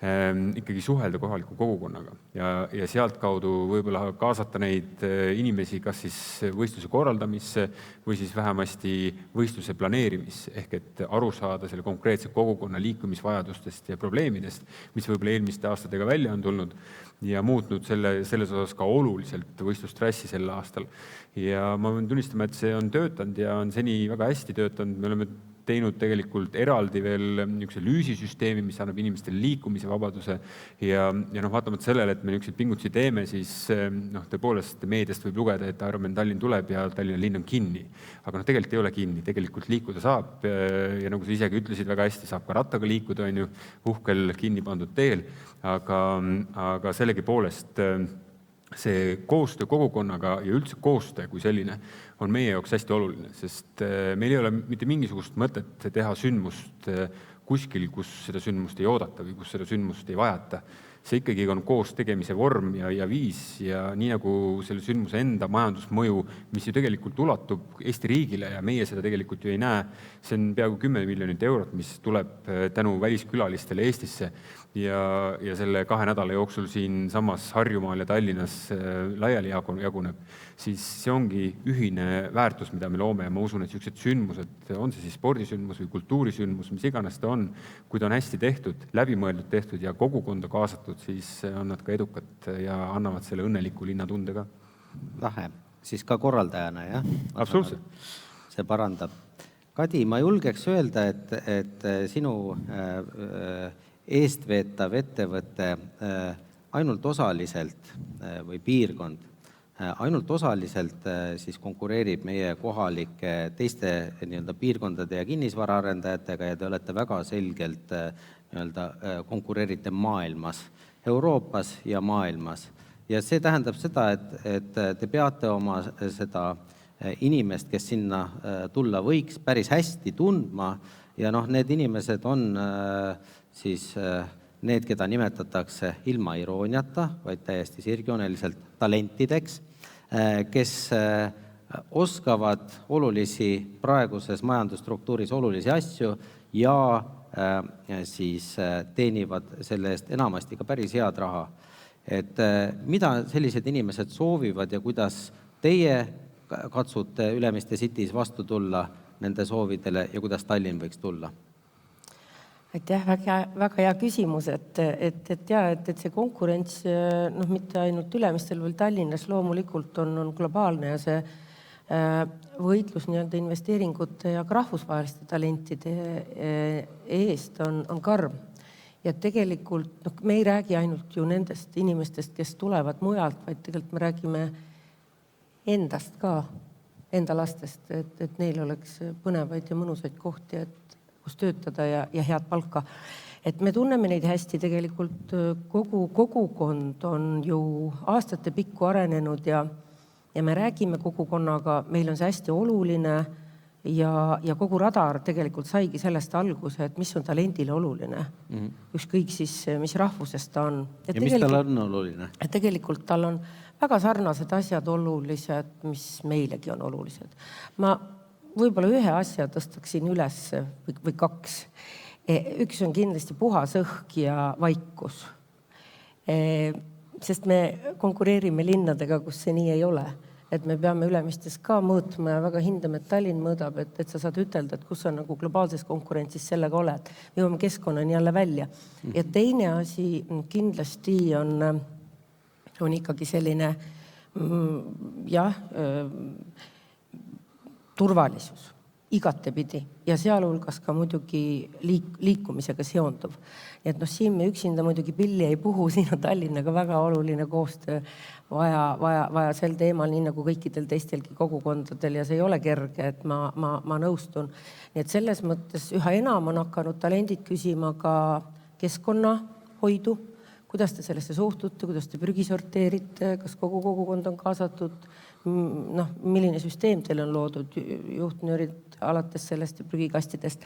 ikkagi suhelda kohaliku kogukonnaga ja sealt kaudu võib-olla kaasata neid inimesi kas siis võistluse korraldamisse või siis vähemasti võistluse planeerimisse ehk et aru saada selle konkreetse kogukonna liikumisvajadustest ja probleemidest, mis võib-olla eelmiste aastatega välja on tulnud ja muutnud selles osas ka oluliselt võistlustrassi sel aastal. Ja ma võin tunnistama, et see on töötanud ja on seni väga hästi töötanud. Me oleme teinud tegelikult eraldi veel niisuguse lüüsisüsteemi, mis annab inimestele liikumise vabaduse ja vaatamata sellele, et me niisuguseid pingutusi teeme, siis tõepoolest meediast võib lugeda, et Ironman Tallinn tuleb ja Tallinna linn on kinni. Aga tegelikult ei ole kinni, tegelikult liikuda saab ja nagu sa isegi ütlesid väga hästi, saab ka rattaga liikuda, on ju, uhkel kinni pandud teel, aga sellegipoolest see koostöö kogukonnaga ja üldse koostöö kui selline on meie jaoks hästi oluline, sest meil ei ole mitte mingisugust mõtet teha sündmust kuskil, kus seda sündmust ei oodata või kus seda sündmust ei vajata. See ikkagi on koos tegemise vorm ja viis ja nii nagu selle sündmuse enda majandusmõju, mis ju tegelikult ulatub Eesti riigile ja meie seda tegelikult ju ei näe, see on peaaegu 10 miljonit eurot, mis tuleb tänu väliskülalistele Eestisse ja selle 2 nädala jooksul siin samas Harjumaal ja Tallinnas laiali jaguneb, siis see ongi ühine väärtus, mida me loome ja ma usun, et sellised sündmused, on see siis spordisündmus või kultuurisündmus, mis iganes ta on, kui ta on hästi tehtud, läbimõeldud tehtud ja kogukonda kaasatud, siis on nad ka edukad ja annavad selle õnneliku linna tunde ka. Lahe, siis ka korraldajana, jah? Absoluutselt. See parandab. Kadi, ma julgeks öelda, et sinu eestveetav ettevõte ainult osaliselt või piirkond ainult osaliselt siis konkureerib meie kohalike teiste nii-öelda piirkondade ja kinnisvaraarendajatega ja te olete väga selgelt nii-öelda konkureerite maailmas, Euroopas ja maailmas. Ja see tähendab seda, et te peate oma seda inimest, kes sinna tulla võiks, päris hästi tundma ja need inimesed on siis need, keda nimetatakse ilma irooniata, vaid täiesti sirgjooneliselt talentideks. kes oskavad praeguses majandusstruktuuris olulisi asju ja siis teenivad selle eest enamasti ka päris head raha. Et mida sellised inimesed soovivad ja kuidas teie katsute Ülemiste City's vastu tulla nende soovidele ja kuidas Tallinn võiks tulla? Aitäh, väga hea küsimus, et see konkurents mitte ainult Ülemistel või Tallinnas loomulikult on globaalne ja see võitlus nii-öelda investeeringute ja ka rahvusvaheliste talentide eest on karm. Ja tegelikult me ei räägi ainult ju nendest inimestest, kes tulevad mujalt, vaid tegelikult me räägime endast ka, enda lastest, et neil oleks põnevaid ja mõnusaid kohti, kus töötada ja head palka. Et me tunneme neid hästi, tegelikult kogu kogukond on ju aastate pikku arenenud ja me räägime kogukonnaga, meil on see hästi oluline ja kogu radar tegelikult saigi sellest alguse, et mis on talendile oluline. Ükskõik siis, mis rahvusest ta on. Ja mis tal on oluline? Tegelikult tal on väga sarnased asjad olulised, mis meilegi on olulised. Ma võib-olla ühe asja tõstaksin üles või kaks. Üks on kindlasti puhas õhk ja vaikus. Sest me konkureerime linnadega, kus see nii ei ole. Et me peame Ülemistes ka mõõtma ja väga hindame, et Tallinn mõõdab, et sa saad ütelda, et kus sa nagu globaalses konkurentsis sellega oled. Me jõuame keskkonnani jälle välja. Ja teine asi kindlasti on ikkagi selline turvalisus igatepidi ja sealhulgas ka muidugi liikumisega seonduv. Et siin me üksinda muidugi pilli ei puhu, siin on Tallinnaga väga oluline koostöö vaja sel teemal, nii nagu kõikidel teistelgi kogukondadel ja see ei ole kerge, et ma nõustun. Nii et selles mõttes üha enam on hakanud talendid küsima ka keskkonnahoidu, kuidas te sellesse suhtute, kuidas te prügi sorteerite, kas kogu kogukond on kaasatud, milline süsteem teil on loodud, juhtnöörid alates sellest ja prügikastidest.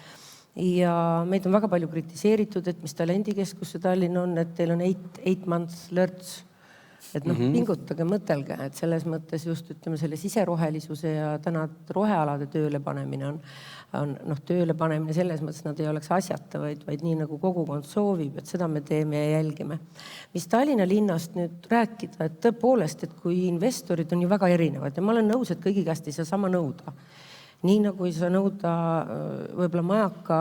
Ja meid on väga palju kritiseeritud, et mis talendikeskus see Tallinn on, et teil on 8 months lörts. Et pingutage, mõtelge, et selles mõttes just ütleme selle siserohelisuse ja täna rohealade tööle panemine on tööle panemine selles mõttes, nad ei oleks asjata, vaid nii nagu kogukond soovib, et seda me teeme ja jälgime. Mis Tallinna linnast nüüd rääkida, et tõepoolest, et kui investorid on ju väga erinevad ja ma olen nõus, et kõigi käest ei saa sama nõuda. Nii nagu ei saa nõuda võib-olla majaka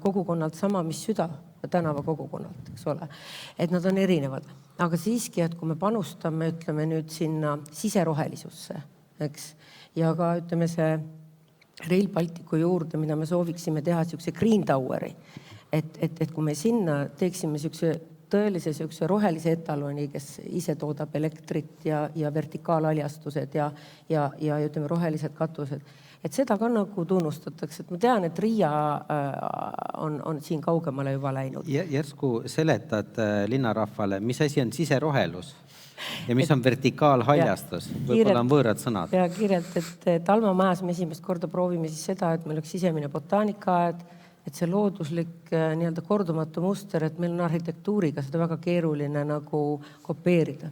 kogukonnalt sama, mis süda tänava kogukonnalt, eks ole. Et nad on erinevad. Aga siiski, et kui me panustame, ütleme nüüd sinna siserohelisusse, eks, ja ka ütleme see Rail Balticu juurde, mida me sooviksime teha siukse Green Toweri, et kui me sinna teeksime siukse tõelise siukse rohelise etaloni, kes ise toodab elektrit ja vertikaalhaljastused ja ütleme rohelised katused, et seda ka nagu tunnustatakse, et ma tean, et Riia on siin kaugemale juba läinud. Järsku seletad linnarahvale, mis asi on siserohelus ja mis on vertikaalhaljastus? Võib-olla on võõrad sõnad. Ja kirjalt, et Alma Majas me esimest korda proovime siis seda, et meil oleks sisemine botaanikaaed, et see looduslik nii-öelda kordumatu muster, et meil on arhitektuuriga seda väga keeruline nagu kopeerida.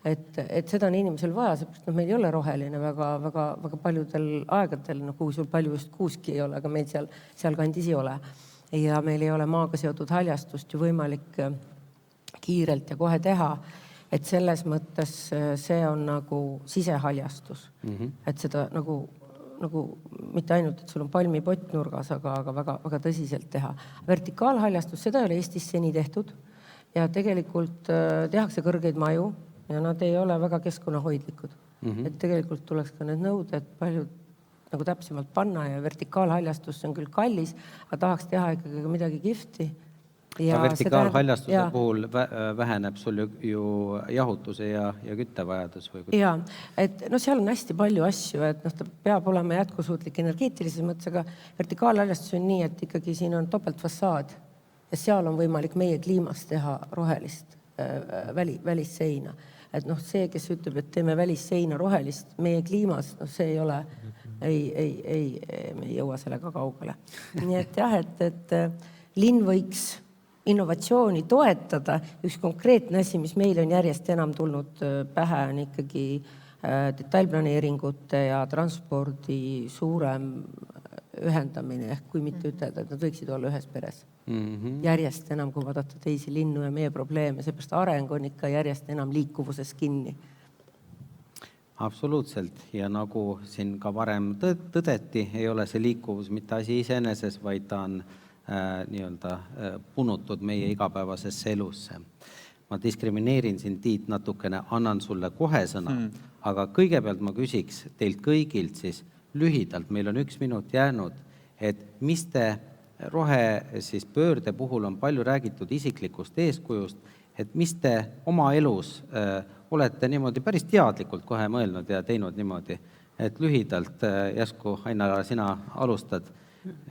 Et seda on inimesel vaja, seepärast meil ei ole roheline väga paljudel aegadel, kuusul palju just kuuski ei ole, aga meil seal kandis ei ole. Ja meil ei ole maaga seotud haljastust ju võimalik kiirelt ja kohe teha. Et selles mõttes see on nagu sisehaljastus. Et seda nagu mitte ainult, et sul on palmipott nurgas, aga väga tõsiselt teha. Vertikaalhaljastus, seda ei ole Eestis seni tehtud ja tegelikult tehakse kõrgeid maju ja nad ei ole väga keskkonnahoidlikud. Et tegelikult tuleks ka need nõuded palju nagu täpsemalt panna ja vertikaalhaljastus on küll kallis, aga tahaks teha ikkagi midagi kihvti. Vertikaalhaljastuse puhul väheneb sul ju jahutuse ja küttevajadus või? Jaa, et seal on hästi palju asju, et ta peab olema jätkusuutlik energeetilises mõttes, aga vertikaalhaljastus on nii, et ikkagi siin on topeltfassaad ja seal on võimalik meie kliimas teha rohelist välisseina. Et see, kes ütleb, et teeme välisseina rohelist meie kliimas, see ei ole, me ei jõua sellega kaugele. Nii et jah, et linn võiks innovatsiooni toetada. Üks konkreetne asi, mis meil on järjest enam tulnud pähe, on ikkagi detailplaneeringute ja transpordi suurem ühendamine, ehk kui mitte ütelda, et nad võiksid olla ühes peres. Järjest enam, kui vaadata teisi linnu ja meie probleeme, seepärast areng on ikka järjest enam liikuvuses kinni. Absoluutselt ja nagu siin ka varem tõdeti, ei ole see liikuvus mitte asi iseeneses, vaid ta on punutud meie igapäevasesse elusse. Ma diskrimineerin siin Tiit natukene, annan sulle kohe sõna, aga kõigepealt ma küsiks teilt kõigilt siis lühidalt, meil on 1 minut jäänud, et mis te rohepöörde puhul on palju räägitud isiklikust eeskujust, et mis te oma elus olete niimoodi päris teadlikult kohe mõelnud ja teinud niimoodi, et lühidalt järsku, Ain-Alar, sina alustad,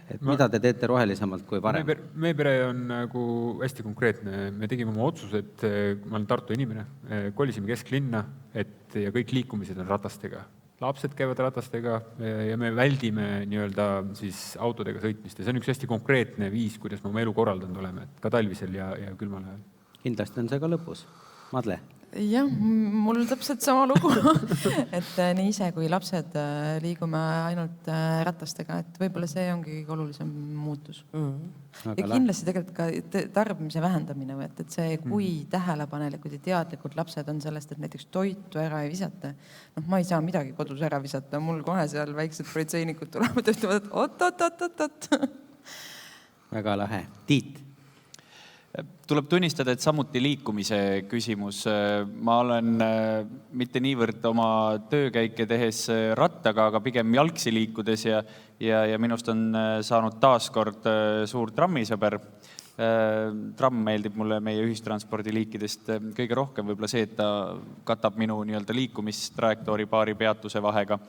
et mida te teete rohelisemalt kui varem? Meie pere on nagu hästi konkreetne. Me tegime oma otsused, ma olen Tartu inimene, kolisime kesklinna, ja kõik liikumised on ratastega. Lapsed käivad ratastega ja me väldime siis autodega sõitmist. Ja see on üks hästi konkreetne viis, kuidas me oma elu korraldanud oleme, ka talvisel ja külmal ajal. Kindlasti on see ka lõpus. Madle? Jah, mul täpselt sama lugu, et nii ise kui lapsed liigume ainult ratastega, et võib-olla see ongi kõige olulisem muutus. Ja kindlasti tegelikult ka tarbimise vähendamine, et see, kui tähelepanelikud ja teadlikud lapsed on sellest, et näiteks toitu ära ei visata. Ma ei saa midagi kodus ära visata, mul kohe seal väiksed politseinikud tulevad ja ütlevad, et oot. Väga lahe. Tiit? Tuleb tunnistada, et samuti liikumise küsimus. Ma olen mitte niivõrd oma töökäike tehes rattaga, aga pigem jalgsi liikudes ja minust on saanud taaskord suur trammisõber. Tramm meeldib mulle meie ühistranspordiliikidest kõige rohkem, võib-olla see, et ta katab minu liikumistrajektoori paari peatuse vahega.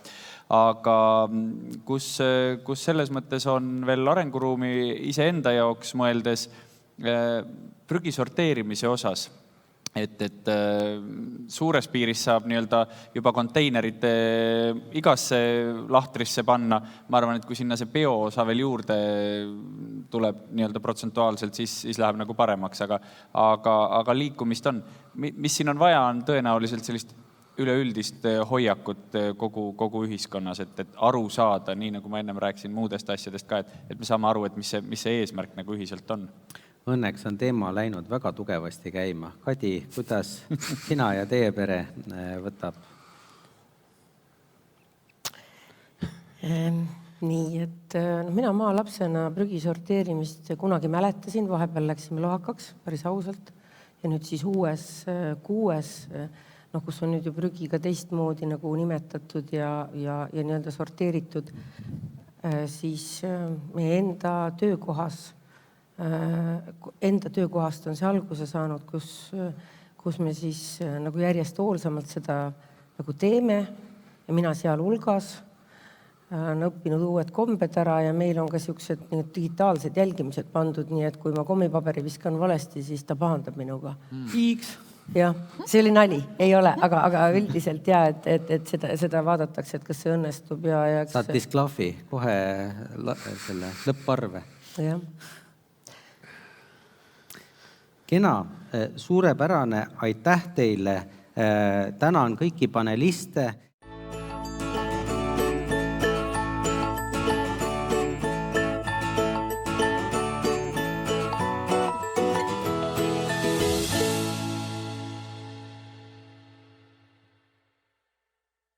Aga kus selles mõttes on veel arenguruumi iseenda jaoks mõeldes, prügi sorteerimise osas, et suures piiris saab juba konteinerite igasse lahtrisse panna. Ma arvan, et kui sinna see bioosa veel juurde tuleb protsentuaalselt, siis läheb nagu paremaks, aga liikumist on. Mis siin on vaja, on tõenäoliselt sellist üleüldist hoiakut kogu ühiskonnas, et aru saada, nii nagu ma ennem rääkisin muudest asjadest ka, et me saame aru, et mis see eesmärk nagu ühiselt on. Õnneks on teema läinud väga tugevasti käima. Kadi, kuidas sina ja teie pere võtab? Nii, et mina maalapsena prügi sorteerimist kunagi mäletasin, vahepeal läksime lohakaks, päris ausalt. Ja nüüd siis uues kuues, kus on nüüd ju prügi ka teistmoodi nagu nimetatud ja nii-öelda sorteeritud, siis meie enda töökohast on see alguse saanud, kus me siis nagu järjest hoolsamalt seda nagu teeme ja mina seal hulgas on õppinud uued kombed ära ja meil on ka sellised digitaalsed jälgimised pandud, nii et kui ma kommipaberi viskan valesti, siis ta pahandab minuga. X. Jah, see oli nali, ei ole, aga üldiselt et seda vaadatakse, et kas see õnnestub ja saad disklahvi kohe selle lõpparve. Jah. Kena, suurepärane, aitäh teile, tänan kõiki paneliste.